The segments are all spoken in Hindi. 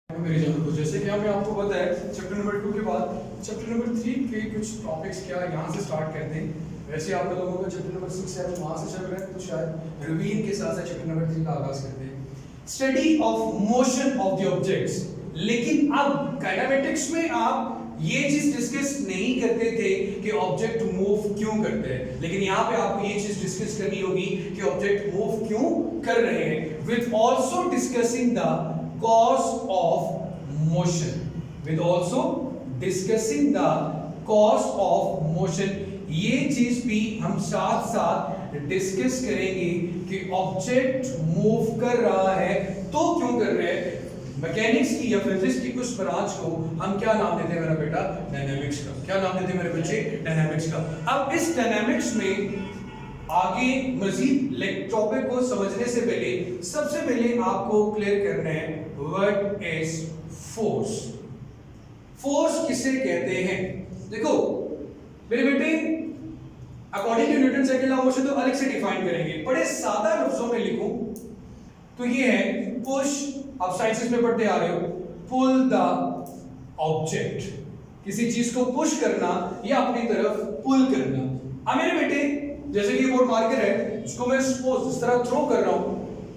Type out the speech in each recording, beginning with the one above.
मेरी जानों को जैसे कि हमें आपको पता है चैप्टर नंबर 2 के बाद चैप्टर नंबर 3 के कुछ टॉपिक्स क्या यहाँ से स्टार्ट करते हैं। वैसे आप लोगों का चैप्टर नंबर 6 7 वहाँ से चल रहा है, तो शायद रिवीजन के साथ साथ चैप्टर नंबर 3 का आगाज करते हैं। Study of motion of the objects. लेकिन अब काइनेमेटिक्स में आप ये चीज डिस्कस नहीं करते थे कि ऑब्जेक्ट मूव क्यों करते हैं, लेकिन यहाँ पे आपको ये चीज डिस्कस करनी होगी कि ऑब्जेक्ट मूव क्यों कर रहे हैं, with also discussing the cause of motion, with also discussing the cause of motion। ये चीज भी हम साथ साथ डिस्कस करेंगे कि ऑब्जेक्ट मूव कर रहा है तो क्यों कर रहे हैं। मैकेनिक्स की या फिजिक्स की कुछ ब्रांच को हम क्या नाम देते हैं मेरा बेटा? डायनामिक्स का। क्या नाम देते हैं मेरे बच्चे? डायनामिक्स का। अब इस डायनामिक्स में आगे मजीद टॉपिक को समझने से पहले सबसे पहले आपको क्लियर करना है व्हाट इज फोर्स। फोर्स किसे कहते हैं? देखो मेरे बेटे, according to Newton second law of motion तो अलग से डिफाइन करेंगे, बड़े सादा लफ्जों में लिखूं तो ये है पुश। आप साइंसेस में पढ़ते आ रहे हो, पुल द ऑब्जेक्ट। किसी चीज को पुश करना या अपनी तरफ पुल करना। अब मेरे बेटे जैसे कि बोर्ड मार्कर है, इसको मैं सपोज इस तरह थ्रो कर रहा हूं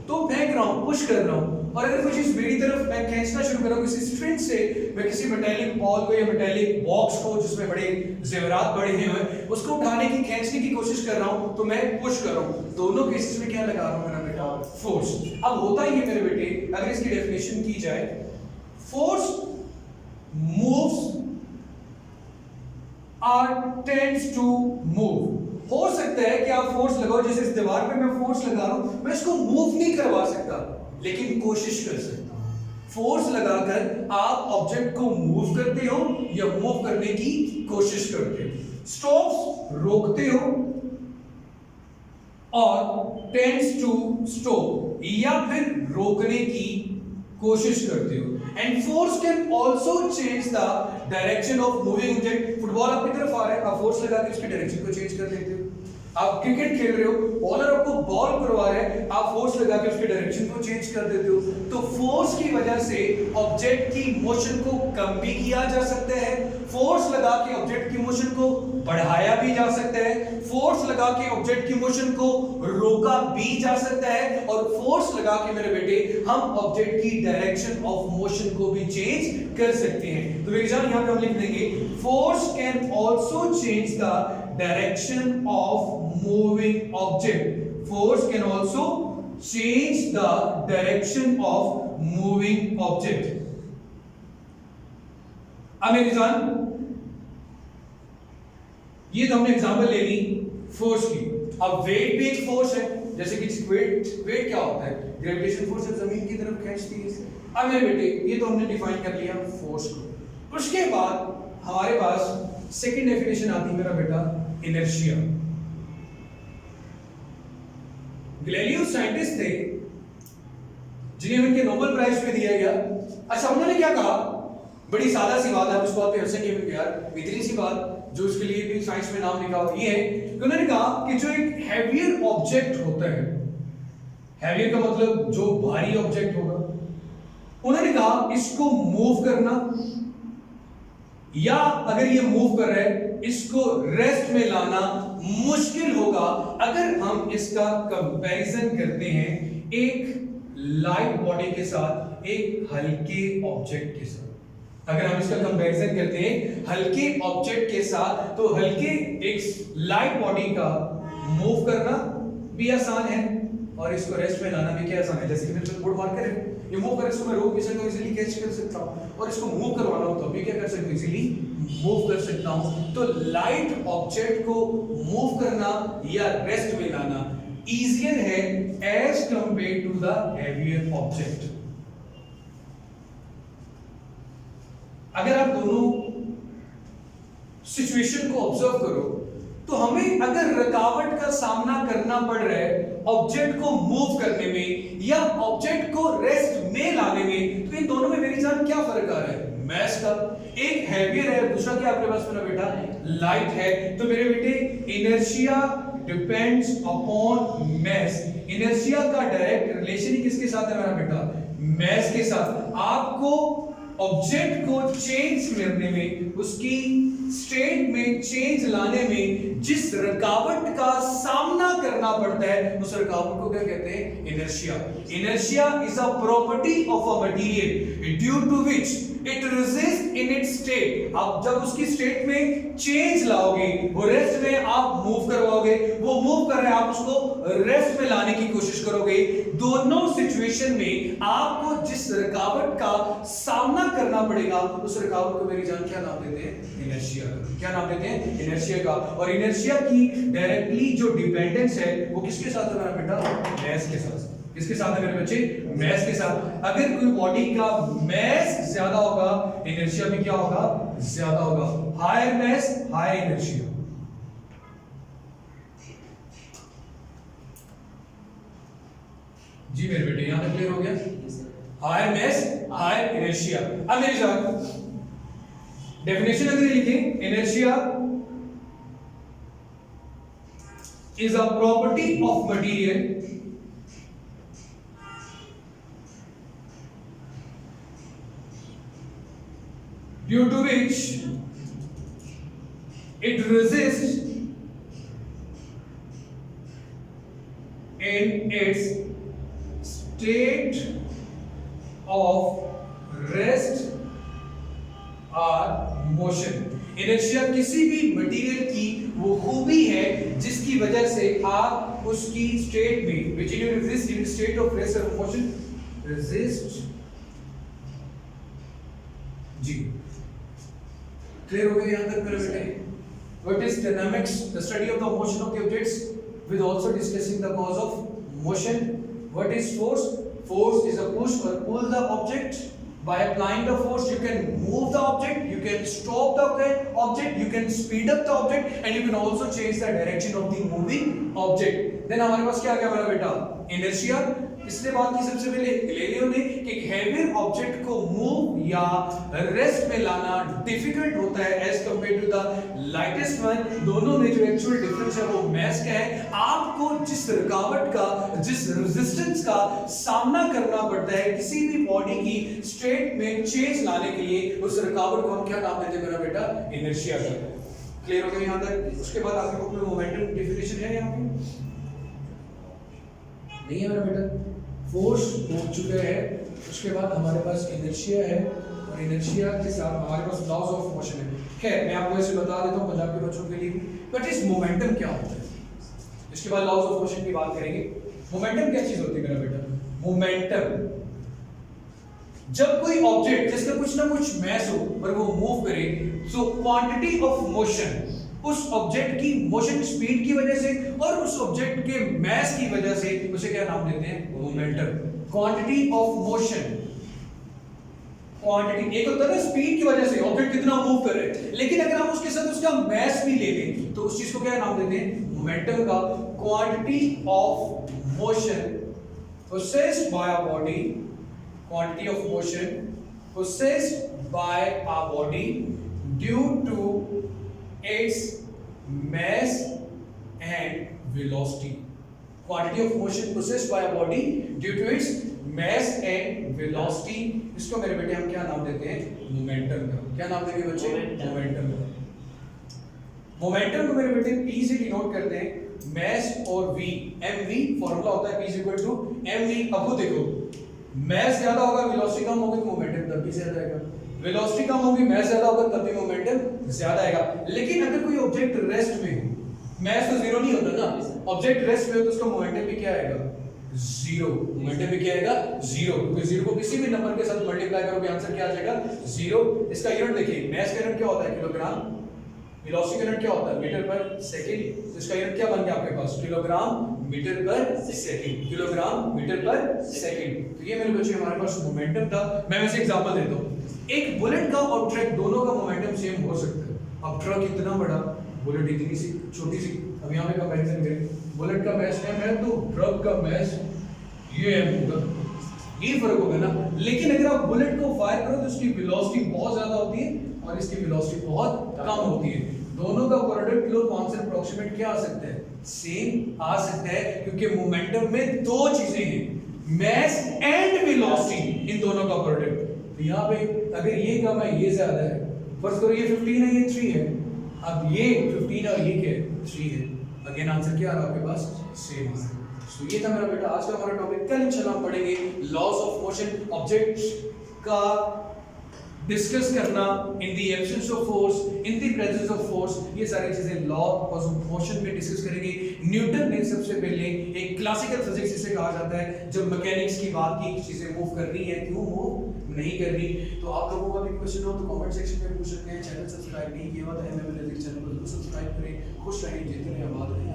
तो फेंक रहा हूं, पुश कर रहा हूं, और अगर कोई चीज मेरी तरफ मैं खींचना शुरू कर रहा हूं किसी स्ट्रिंग से, मैं किसी मेटालिक बॉल को या मेटालिक बॉक्स को जिसमें बड़े जेवरात पड़े हैं उसको उठाने की खींचने की कोशिश कर रहा हूं तो मैं पुश कर रहा हूं। दोनों केसेस में क्या लगा रहा हूं मेरा बेटा? फोर्स। अब होता ही है मेरे बेटे, अगर इसकी डेफिनेशन की जाए, फोर्स मूव्स और टेंड्स टू मूव। हो सकता है कि आप फोर्स लगाओ, जैसे इस दीवार पे मैं फोर्स लगा रहा हूं, मैं इसको मूव नहीं करवा सकता लेकिन कोशिश कर सकता हूं। फोर्स लगाकर आप ऑब्जेक्ट को मूव करते हो या मूव करने की कोशिश करते हो। स्टॉप्स रोकते हो और टेंड्स टू स्टॉप या फिर रोकने की कोशिश करते हो। And force can also change the direction of moving object. Football आपकी तरफ आ रहा है, आप फोर्स लगा के उसकी डायरेक्शन को चेंज कर लेते हो। आप क्रिकेट खेल रहे हो, बॉलर आपको बॉल करवा रहा है, आप फोर्स लगा के उसकी डायरेक्शन को चेंज कर देते हो। तो फोर्स की वजह से ऑब्जेक्ट की मोशन को कम भी किया जा सकता है, फोर्स लगा के ऑब्जेक्ट की मोशन को बढ़ाया भी जा सकता है, फोर्स लगा के ऑब्जेक्ट की मोशन को रोका भी जा सकता है, और फोर्स लगा के मेरे बेटे हम ऑब्जेक्ट की डायरेक्शन ऑफ मोशन को भी चेंज कर सकते हैं। तो मेरी जान यहां पे हम लिख देंगे force can also change the direction of moving object. Force can also change the direction of moving object. अब मेरी जान, ये तो हमने एग्जांपल ले ली फोर्स की। अब वेट भी एक फोर्स है, जैसे कि वेट क्या होता है? ग्रेविटेशन फोर्स है, जमीन की तरफ खींचती है। अब मेरे बेटे ये तो हमने डिफाइन कर लिया फोर्स को। उसके बाद हमारे पास सेकंड डेफिनेशन आती है मेरा बेटा, इनर्शिया। गैलीलियो साइंटिस्ट थे जिन्हें उनके नोबेल प्राइज पे दिया गया। अच्छा, उन्होंने क्या कहा? बड़ी सादा सी बात है, उस बात पे हंसेंगे भी यार, इतनी सी बात जो उसके लिए भी साइंस में नाम लिखा हुआ, ये है कि उन्होंने कहा कि जो एक हैवियर ऑब्जेक्ट होता है, हैवियर का मतलब जो भारी ऑब्जेक्ट होगा, उन्होंने कहा इसको मूव करना या अगर ये मूव कर रहा है इसको रेस्ट में लाना मुश्किल होगा अगर हम इसका कंपैरिजन करते हैं एक लाइट बॉडी के साथ, एक हल्के ऑब्जेक्ट के साथ। अगर हम इसका कंपैरिजन करते हैं हल्के ऑब्जेक्ट के साथ, तो हल्के एक लाइट बॉडी का मूव करना भी आसान है और इसको रेस्ट में लाना भी क्या आसान है। जैसे कि मेरे बोर्ड मार्कर है, ये मूव कर, इसको मैं रोक भी सकता हूं, इजीली कैच कर सकता हूं, और इसको मूव करवाना हो तो अभी क्या कर सकता हूं, इजीली मूव कर सकता हूं। तो लाइट ऑब्जेक्ट को मूव करना या रेस्ट में लाना इजियर है as compare to the heavier object. अगर आप दोनों सिचुएशन को ऑब्जर्व करो तो हमें अगर रुकावट का सामना करना पड़ रहा है ऑब्जेक्ट को मूव करने में या ऑब्जेक्ट को रेस्ट में लाने में, तो इन दोनों में मेरी जान क्या फर्क आ रहा है? मैस का। एक हैवियर है, दूसरा क्या आपके पास मेरा बेटा? लाइट है। तो मेरे बेटे inertia depends upon mass. Inertia का डायरेक्ट रिलेशन ही किसके साथ है मेरा बेटा? मैस के साथ आपको ऑब्जेक्ट को चेंज करने में, उसकी स्टेट में चेंज लाने में जिस रुकावट का सामना करना पड़ता है उस रुकावट को क्या कहते हैं? Inertia. Inertia is a property of a material due to which it resist in its state. आप जब उसकी स्टेट में चेंज लाओगे, वो रेस्ट में आप मूव करवाओगे, वो मूव कर रहे हैं, आप उसको रेस्ट में लाने की कोशिश करोगे। दोनों सिचुएशन में आपको जिस रुकावट का सामना करना पड़ेगा उस रुकावट को मेरी जान क्या नाम देते हैं? इनर्शिया। क्या नाम देते हैं? इनर्शिया का। और इनर्शिया की डायरेक्टली जो डिपेंडेंस है वो किसके साथ है मेरा बेटा? मैस के साथ। किसके साथ है मेरे बच्चे? मैस के साथ। अगर कोई बॉडी का मैस ज्यादा होगा, इनर्शिया भी क्या होगा? ज्यादा होगा। Higher mass, higher inertia. जी मेरे बेटे, यहां तक क्लियर हो गया? Higher mass, higher inertia. अब मेरी जान डेफिनेशन अगर लिखें, inertia is a property of material due to which it resists in its state of rest or motion। Inertia किसी भी मटेरियल की वो खूबी है जिसकी वजह से आप उसकी स्टेट में which it exists in state of rest or motion resist। जी क्लियर हो गया यहां तक मेरे बेटे? What is dynamics? The study of the motion of the objects with also discussing the cause of motion। What is force? Force is a push or pull the object। By applying the force, you can move the object, you can stop the object, you can speed up the object, and you can also change the direction of the moving object। Then हमारे पास क्या आ गया मेरा बेटा? Inertia। इसने बात की सबसे पहले गैलीलियो ने कि हेवियर ऑब्जेक्ट को मूव या रेस्ट में लाना डिफिकल्ट होता है as compare to the lightest one. दोनों में जो एक्चुअल डिफरेंस है वो मैस का है। आपको जिस रुकावट का, जिस रेजिस्टेंस का सामना करना पड़ता है किसी भी बॉडी की स्टेट में चेंज लाने के लिए, उस रुकावट को हम क्या नाम देते हैं मेरा बेटा? इनर्शिया का। क्लियर हो गया यहां तक? उसके बाद आपके बुक में मोमेंटम डेफिनेशन है यहां पे? नहीं है मेरा बेटा? फोर्स हो चुका है, उसके बाद हमारे पास इनर्शिया है और इनर्शिया के साथ हमारे पास लॉज ऑफ मोशन है। खैर मैं आपको ऐसे बता देता हूं पंजाब के बच्चों के लिए, बट इस मोमेंटम क्या होता है? इसके बाद लॉज ऑफ मोशन की बात करेंगे। मोमेंटम क्या चीज होती है मेरा बेटा? मोमेंटम जब कोई ऑब्जेक्ट जिसका कुछ ना कुछ मैस हो और वो मूव करे, सो क्वांटिटी ऑफ मोशन, उस ऑब्जेक्ट की मोशन स्पीड की वजह से और उस ऑब्जेक्ट के मैस की वजह से उसे क्या नाम देते हैं? Momentum. Quantity of motion, quantity एक होता है ना स्पीड की वजह से ऑब्जेक्ट कितना मूव कर रहा है, लेकिन अगर हम उसके साथ उसका मैस भी ले लें तो उस चीज को क्या नाम देते हैं? मोमेंटम का। Quantity of motion possessed by a body, quantity of motion possessed by a body due to its mass and velocity। quantity of motion possessed by a body due to its mass and velocity, इसको मेरे बेटे हम क्या नाम देते हैं? मोमेंटम का। क्या नाम देंगे बच्चे? मोमेंटम का। मोमेंटम को मेरे बेटे p से डिनोट करते हैं mass और v। mv फॉर्मूला होता है p is equal to mv। अब देखो mass ज्यादा होगा, velocity कम होगी, मोमेंटम तब भी ज्यादा आएगा। वेलोसिटी कम होगी, मैस ज्यादा होगा, तब भी मोमेंटम ज्यादा आएगा। लेकिन अगर कोई ऑब्जेक्ट रेस्ट में हो, मैस तो जीरो नहीं होता ना, ऑब्जेक्ट रेस्ट में हो तो उसका मोमेंटम भी क्या आएगा? जीरो। मोमेंटम भी क्या आएगा? जीरो। क्योंकि जीरो को किसी भी नंबर के साथ मल्टीप्लाई करोगे आंसर क्या आ जाएगा? जीरो। इसका यूनिट देखिए, मैस का यूनिट क्या होता है? किलोग्राम। वेलोसिटी का यूनिट क्या होता है? मीटर पर सेकंड। इसका यूनिट क्या बन गया आपके पास? किलोग्राम मीटर पर सेकंड। किलोग्राम मीटर पर सेकंड। तो ये मेरे बच्चे हमारे पास मोमेंटम था। मैं वैसे एग्जांपल देता हूं। एक बुलेट का और ट्रक दोनों का मोमेंटम सेम हो सकता है। अब ट्रक इतना बड़ा, बुलेट इतनी सी छोटी सी। अब यहां पे कंपैरिजन करें, बुलेट का मैस m है तो ट्रक का मैस ये m होगा, ये फर्क होगा ना। लेकिन अगर आप बुलेट को फायर करो तो उसकी वेलोसिटी बहुत ज्यादा होती है और इसकी वेलोसिटी बहुत कम होती है। दोनों का प्रोडक्ट लो तो आंसर अप्रोक्सीमेट क्या आ सकता है? सेम आ सकता है, क्योंकि मोमेंटम में दो चीजें हैं, मैस एंड वेलोसिटी। इन दोनों का प्रोडक्ट, तो यहाँ पे अगर ये कम है ये ज्यादा है, फर्ज करो ये 15 है ये 3 है, अब ये 15 और ये क्या है 3 है, अगेन आंसर क्या आ रहा है आपके पास, सेम आ रहा है। तो ये था मेरा बेटा आज का हमारा टॉपिक। कल इंशाल्लाह हम पढ़ेंगे लॉज ऑफ मोशन, ऑब्जेक्ट्स का डिस्कस करना in the absence of force, in the presence of force, ये सारी चीजें लॉ ऑफ मोशन पे डिस्कस करेंगे। न्यूटन ने सबसे पहले एक क्लासिकल फिजिक्स जिसे कहा जाता है, जब मैकेनिक्स की बात की चीजें मूव कर रही हैं क्यों मूव नहीं कर रही। तो आप लोगों का भी क्वेश्चन हो तो कमेंट सेक्शन में पूछ सकते हैं। चैनल सब्सक्राइब नहीं किया हुआ तो एमएम लजीज चैनल को जरूर सब्सक्राइब करें। खुश रहें, जीते रहें, आबाद रहें।